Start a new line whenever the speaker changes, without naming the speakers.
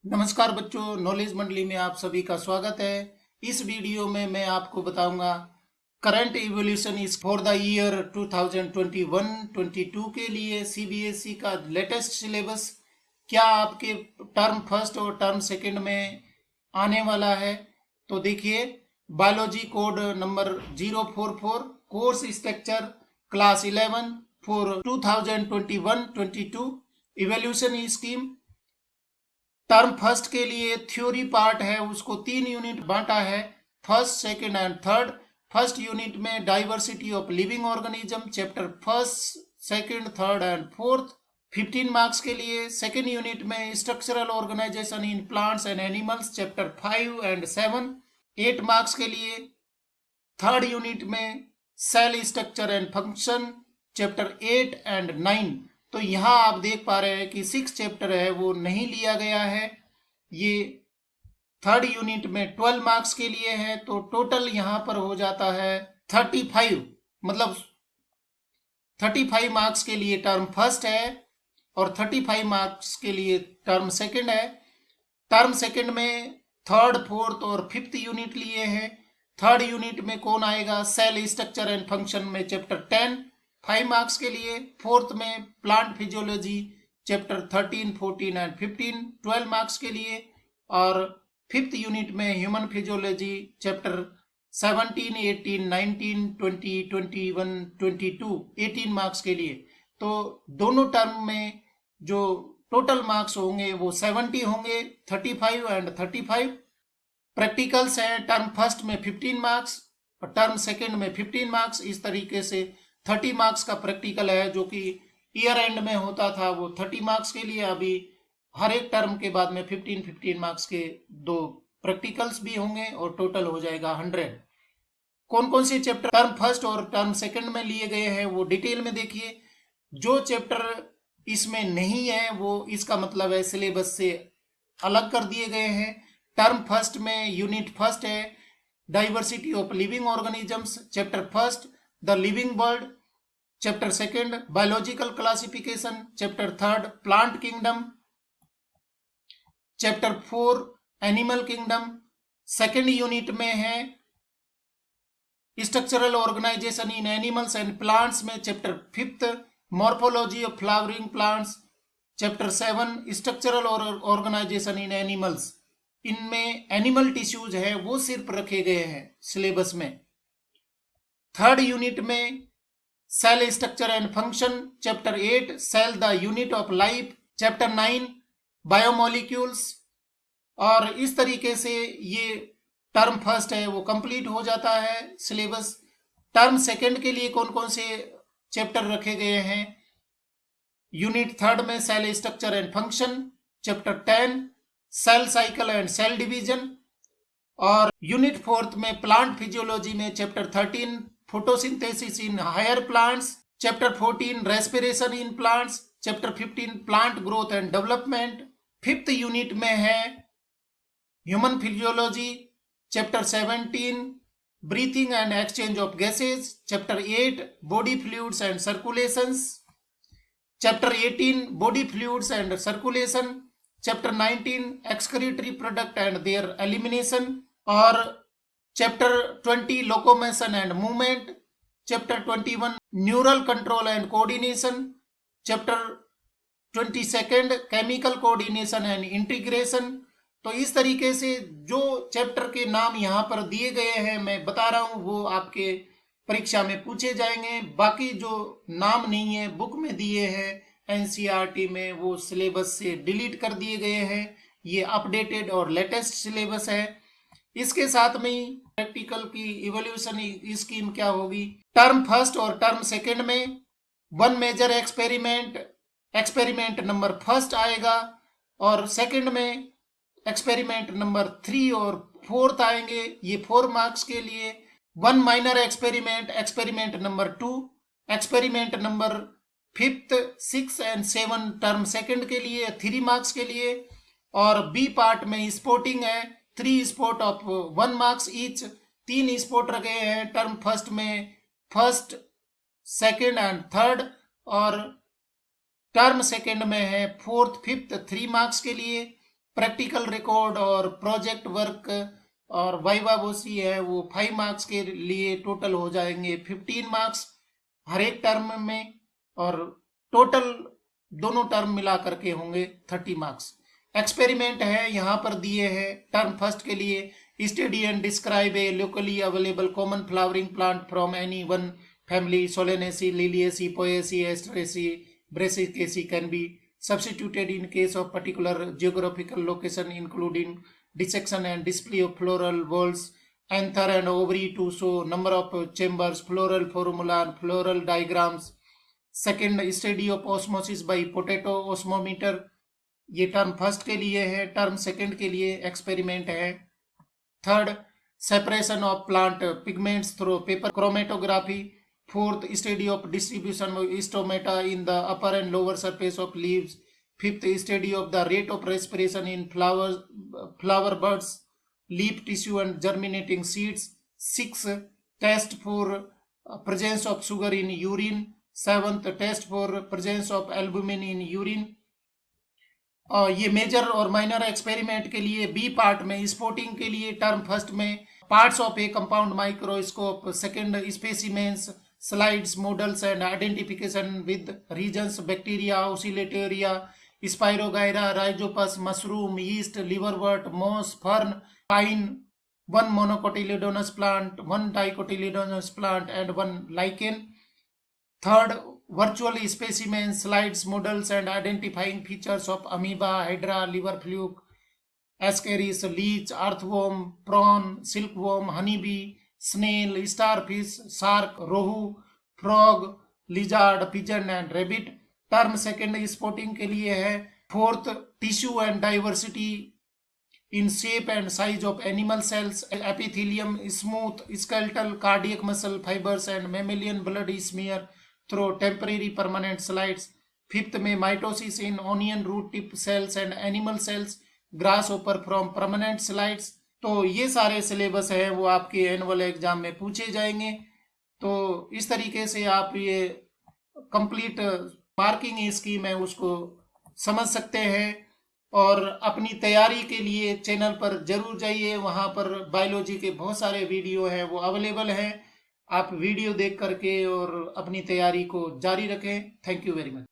नमस्कार बच्चों, नॉलेज मंडली में आप सभी का स्वागत है। इस वीडियो में मैं आपको बताऊंगा current evolution is for the year 2021-22 के लिए सीबीएसई का लेटेस्ट सिलेबस क्या आपके टर्म फर्स्ट और टर्म सेकंड में आने वाला है। तो देखिए, biology code number 044 course structure class 11 for 2021-22 evolution scheme. Term first के लिए थ्योरी पार्ट है, उसको 3 यूनिट बांटा है, first second and third. First unit में diversity of living organism, chapter first second third and fourth 15 marks के लिए। Second unit में structural organisation in plants and animals, chapter 5 and 7 8 marks के लिए। थर्ड यूनिट में cell structure and function, chapter 8 and 9। तो यहाँ आप देख पा रहे हैं कि 6 चैप्टर है वो नहीं लिया गया है, ये थर्ड यूनिट में 12 मार्क्स के लिए है। तो टोटल यहाँ पर हो जाता है 35, मतलब 35 मार्क्स के लिए टर्म फर्स्ट है और 35 मार्क्स के लिए टर्म सेकंड है। टर्म सेकंड में थर्ड फोर्थ और फिफ्थ यूनिट लिए हैं। थर्ड यूनिट में कौन आएगा? सेल स्ट्रक्चर एंड फंक्शन में चैप्टर 10 5 मार्क्स के लिए। फोर्थ में plant physiology chapter 13 14 and 15 12 marks के लिए। और फिफ्थ यूनिट में ह्यूमन फिजियोलॉजी चैप्टर 17 18 19 20 21 22 18 मार्क्स के लिए। तो दोनों टर्म में जो टोटल मार्क्स होंगे वो 70 होंगे, 35 एंड 35। प्रैक्टिकल्स हैं, टर्म फर्स्ट में 15 मार्क्स और टर्म सेकंड में 15 मार्क्स। इस तरीके से 30 मार्क्स का प्रैक्टिकल है जो कि ईयर एंड में होता था, वो 30 मार्क्स के लिए। अभी हर एक टर्म के बाद में 15 मार्क्स के 2 प्रैक्टिकल्स भी होंगे और टोटल हो जाएगा 100। कौन कौन से चैप्टर टर्म फर्स्ट और टर्म सेकंड में लिए गए हैं वो डिटेल में देखिए। जो चैप्टर इसमें नहीं है वो इसका मतलब है सिलेबस से अलग कर दिए गए हैं। टर्म फर्स्ट में यूनिट फर्स्ट है diversity of living organisms, chapter first the living world, chapter second biological classification, chapter third plant kingdom, chapter 4 animal kingdom. Second unit में है structural organisation in animals and plants में chapter 5 morphology of flowering plants, chapter 7 structural organisation in animals. इनमें animal tissues है वो सिर्फ रखे गए हैं सिलेबस में। थर्ड यूनिट में cell structure and function, chapter 8 cell the unit of life, chapter 9 biomolecules. और इस तरीके से ये टर्म फर्स्ट है वो कंप्लीट हो जाता है सिलेबस। टर्म सेकंड के लिए कौन कौन से चैप्टर रखे गए हैं? यूनिट थर्ड में cell structure and function, chapter 10 cell cycle and cell division. और यूनिट फोर्थ में प्लांट फिजियोलॉजी में chapter 13 photosynthesis in higher plants, chapter 14 respiration in plants, chapter 15 plant growth and development. Fifth unit में है human physiology, chapter 17 breathing and exchange of gases, chapter 8 body fluids and circulations, chapter 18 body fluids and circulation, chapter 19 excretory product and their elimination. और chapter 20 locomotion and movement, chapter 21 neural control and coordination, chapter 22 chemical coordination and integration. तो इस तरीके से जो chapter के नाम यहाँ पर दिए गए हैं मैं बता रहा हूँ वो आपके परीक्षा में पूछे जाएंगे। बाकी जो नाम नहीं है बुक में दिए हैं एनसीईआरटी में वो सिलेबस से डिलीट कर दिए गए हैं। ये अपडेटेड और लेटेस्ट सिलेबस है। इसके साथ में ही प्रैक्टिकल की इवोल्यूशन स्कीम क्या होगी? टर्म फर्स्ट और टर्म सेकंड में 1 मेजर एक्सपेरिमेंट नंबर फर्स्ट आएगा और सेकंड में एक्सपेरिमेंट नंबर 3 और 4 आएंगे, ये 4 मार्क्स के लिए। 1 minor experiment number 2, experiment number 5 6 and 7 term second के लिए 3 मार्क्स के लिए। और बी पार्ट में स्पोर्टिंग है, 3 sport of 1 marks each, 3 sport रखे हैं टर्म फर्स्ट में, फर्स्ट सेकंड एंड थर्ड। और टर्म सेकंड में है फोर्थ फिफ्थ 3 मार्क्स के लिए। प्रैक्टिकल रिकॉर्ड और प्रोजेक्ट वर्क और वाइवा वोसी है वो 5 मार्क्स के लिए टोटल हो जाएंगे 15 मार्क्स हर एक टर्म में, और टोटल दोनों टर्म मिला करके होंगे 30 मार्क्स। एक्सपेरिमेंट है यहाँ पर दिए हैं। टर्म फर्स्ट के लिए study and describe A locally available common flowering plant from any one family, Solanaceae, Liliaceae, Poaceae, एस्ट्रेसी, Brassicaceae can be substituted in case of particular geographical location, including dissection and display of floral whorls, anther and ovary to show number of chambers, floral formula and floral diagrams. Second, study of osmosis by potato osmometer. ये term first के लिए है। Term second के लिए experiment है। Third, separation of plant pigments through paper chromatography. Fourth, study of distribution of stomata in the upper and lower surface of leaves. Fifth, study of the rate of respiration in flower buds, leaf tissue and germinating seeds. Sixth, test for presence of sugar in urine. Seventh, test for presence of albumin in urine. ये major और minor experiment के लिए B part में, sporting के लिए term first में parts of A compound microscope, second specimens, slides, models and identification with regions, bacteria, oscillatoria, spirogyra, rhizopus, mushroom, yeast, liverwort, moss, fern, pine, one monocotyledonous plant, one dicotyledonous plant and one lichen. Third, virtual specimens, slides, models and identifying features of amoeba, hydra, liver fluke, ascaris, leech, earthworm, prawn, silkworm, honeybee, snail, starfish, shark, rohu, frog, lizard, pigeon and rabbit. Term second sporting के लिए है। Fourth, tissue and diversity in shape and size of animal cells, epithelium, smooth skeletal, cardiac muscle fibers and mammalian blood smear through temporary permanent slides. Fifth में mitosis in onion root tip cells and animal cells, grasshopper from permanent slides. तो ये सारे syllabus हैं वो आपके annual exam में पूछे जाएंगे। तो इस तरीके से आप ये कंप्लीट मार्किंग स्कीम है उसको समझ सकते हैं। और अपनी तैयारी के लिए चैनल पर जरूर जाइए, वहाँ पर बायोलॉजी के बहुत सारे वीडियो हैं वो अवेलेबल हैं। आप वीडियो देख करके और अपनी तैयारी को जारी रखें। Thank you very much.